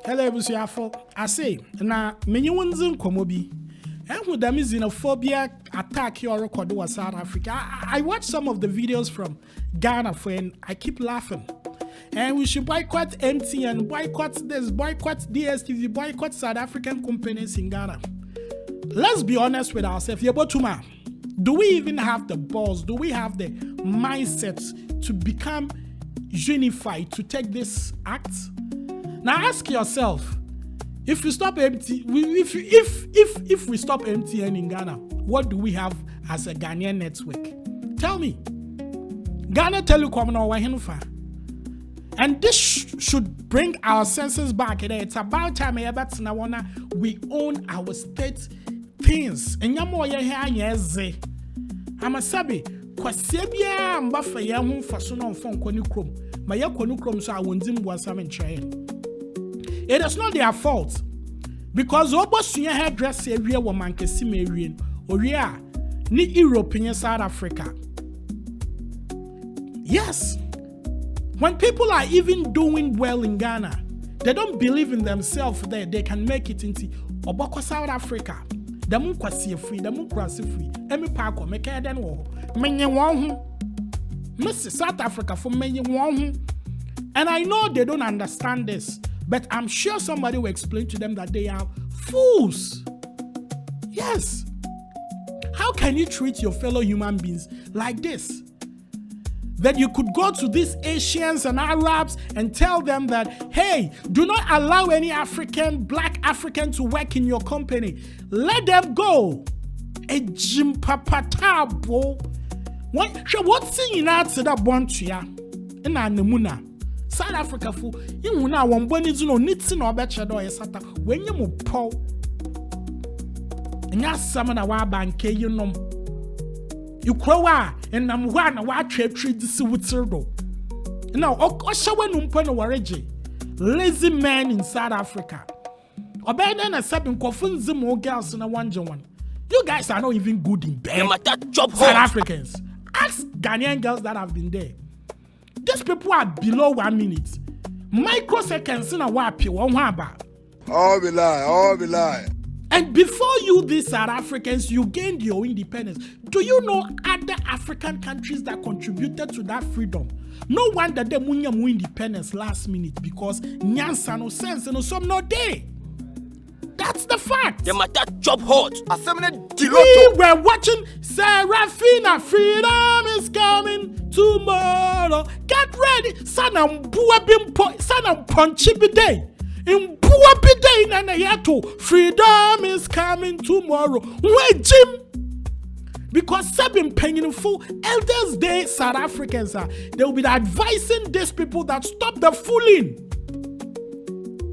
Hello, Busiafo. I say, na many ones in Komobi. And with them xenophobia attack here record was South Africa. I watched some of the videos from Ghana and I keep laughing. And we should boycott MTN, boycott this, boycott DSTV, boycott South African companies in Ghana. Let's be honest with ourselves. Yebotuma, do we even have the balls? Do we have the mindset to become unified to take this act? Now ask yourself, if we stop if we stop MTN in Ghana, what do we have as a Ghanaian network? Tell me. Ghana Telecom no wahenfa. And this should bring our senses back. It's about time we own our state things. And I'm a sabi. Kwasebia mbafa ya hu faso no mfon kwani krom. Ma ya kwani krom so awondim buasam nkyerɛ. It is not their fault. Because obosuya hairdresser ewie wo mankesi ma ewie. Owie ni European South Africa. Yes. When people are even doing well in Ghana, they don't believe in themselves that they can make it into Oboko South Africa. Damu kwasi free, damu kwasi free. Emi parko meka den wo. Menye won hu. Miss South Africa for menye won hu. And I know they don't understand this, but I'm sure somebody will explain to them that they are fools. Yes. How can you treat your fellow human beings like this? That you could go to these Asians and Arabs and tell them that, hey, do not allow any black African to work in your company. Let them go. A Jim Papatabo. What's in that to that bontia? In our Namuna. South Africa fu inuna wamboni zuno nitsi no beche do yesata wenye mu po nya samana wa banke yinom ikrowa enam ho na wa twetwe disi wutirdo now oshawe numpo no wareje lazy men in South Africa obeda na sabin kofun zimo girls na wanje one. You guys are not even good in bed. South Africans, ask Ghanaian girls that have been there. These people are below 1 minute. Microseconds in a wapi one haba. All be lie. And before you, these South Africans, you gained your independence. Do you know other African countries that contributed to that freedom? No wonder they munya mu independence last minute because nyansa no sense no some no day. That's the fact. Them at that job hot. We were watching Serafina. Freedom is coming tomorrow. Get ready. Sanam punchy day. In buabi day na yato. Freedom is coming tomorrow. Wait, Jim. Because seven painful Elders Day South Africans are. They will be advising these people that stop the fooling.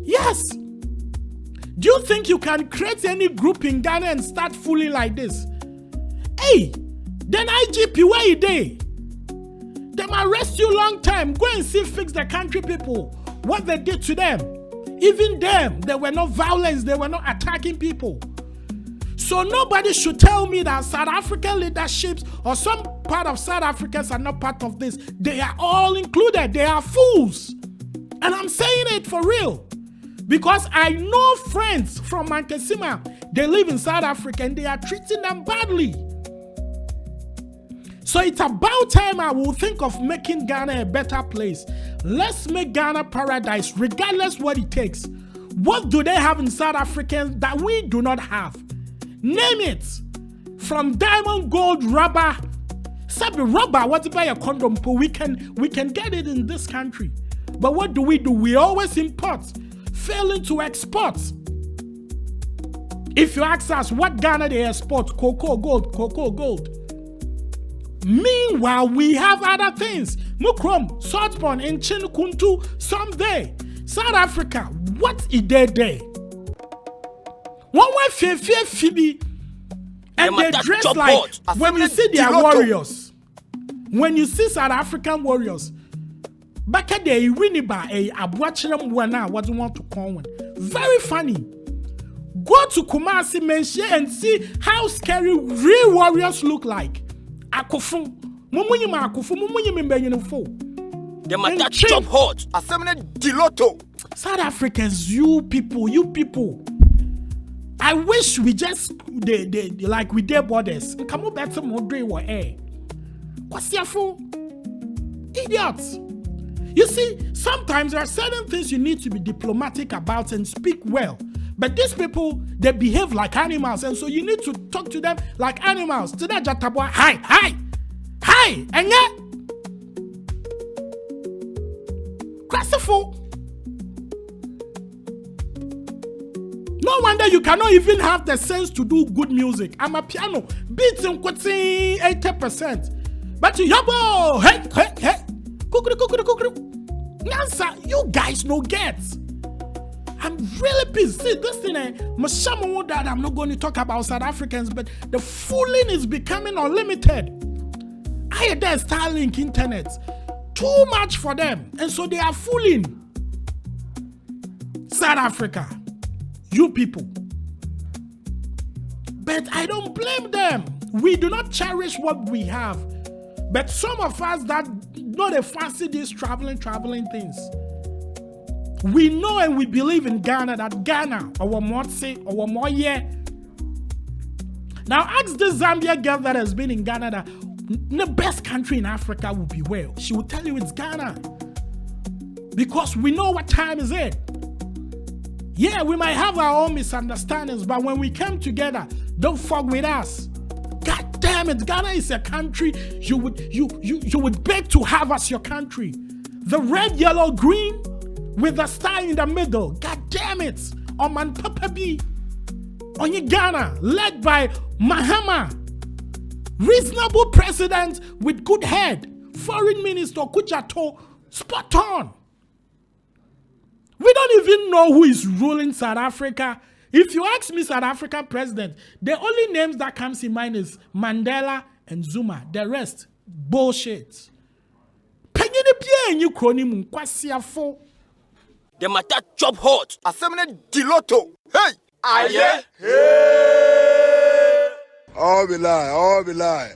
Yes. Do you think you can create any group in Ghana and start fooling like this? Hey, then IGP, where you dey? Them arrest you long time. Go and see fix the country people. What they did to them. Even them, they were not violence. They were not attacking people. So nobody should tell me that South African leaderships or some part of South Africans are not part of this. They are all included. They are fools. And I'm saying it for real. Because I know friends from Mankesima, they live in South Africa and they are treating them badly. So it's about time I will think of making Ghana a better place. Let's make Ghana paradise, regardless what it takes. What do they have in South Africa that we do not have? Name it. From diamond, gold, rubber. Sabi rubber, what about a condom? We can get it in this country. But what do? We always import. Failing to export. If you ask us what Ghana they export, cocoa gold. Meanwhile, we have other things. Mukrom, saltpon, and Chinukuntu, someday. South Africa, what is there? One way Phoebe, and they dress like when you see their warriors. When you see South African warriors. Back at the Winiba, a Abuachiram Wana, what you want to call one. Very funny. Go to Kumasi Menshie and see how scary real warriors look like. Akufu. Mumunyima Akufu, Mumunyim Benufo. Them at that job hot. Assembly Diloto. South Africans, you people. I wish we just they like we did borders. Come on, better more or air. What's your fool? Idiots. You see, sometimes there are certain things you need to be diplomatic about and speak well. But these people, they behave like animals, and so you need to talk to them like animals. Today, Jatabwa, hi, and yet, Christopher. No wonder you cannot even have the sense to do good music. I'm a piano, beats in 80%. But you yabo, hey, kukuru. Nansa, you guys no get. I'm really pissed. See, this thing, that I'm not going to talk about South Africans, but the fooling is becoming unlimited. I had their Starlink internet. Too much for them. And so they are fooling. South Africa. You people. But I don't blame them. We do not cherish what we have. But some of us that know they fancy these traveling things. We know and we believe in Ghana, that Ghana, our Motse, our Moye. Now ask this Zambia girl that has been in Ghana that the best country in Africa would be where? She will tell you it's Ghana. Because we know what time is it. Yeah, we might have our own misunderstandings, but when we come together, don't fuck with us. God damn it, Ghana is a country you would beg to have as your country. The red, yellow, green with a star in the middle. God damn it. Oman Papa B. On Ghana, led by Mahama. Reasonable president with good head. Foreign Minister Kuchato, spot on. We don't even know who is ruling South Africa. If you ask me, South African president, the only names that comes in mind is Mandela and Zuma. The rest, bullshit. The matter chop hot. Asemene diloto. Hey! Aye. All be lie.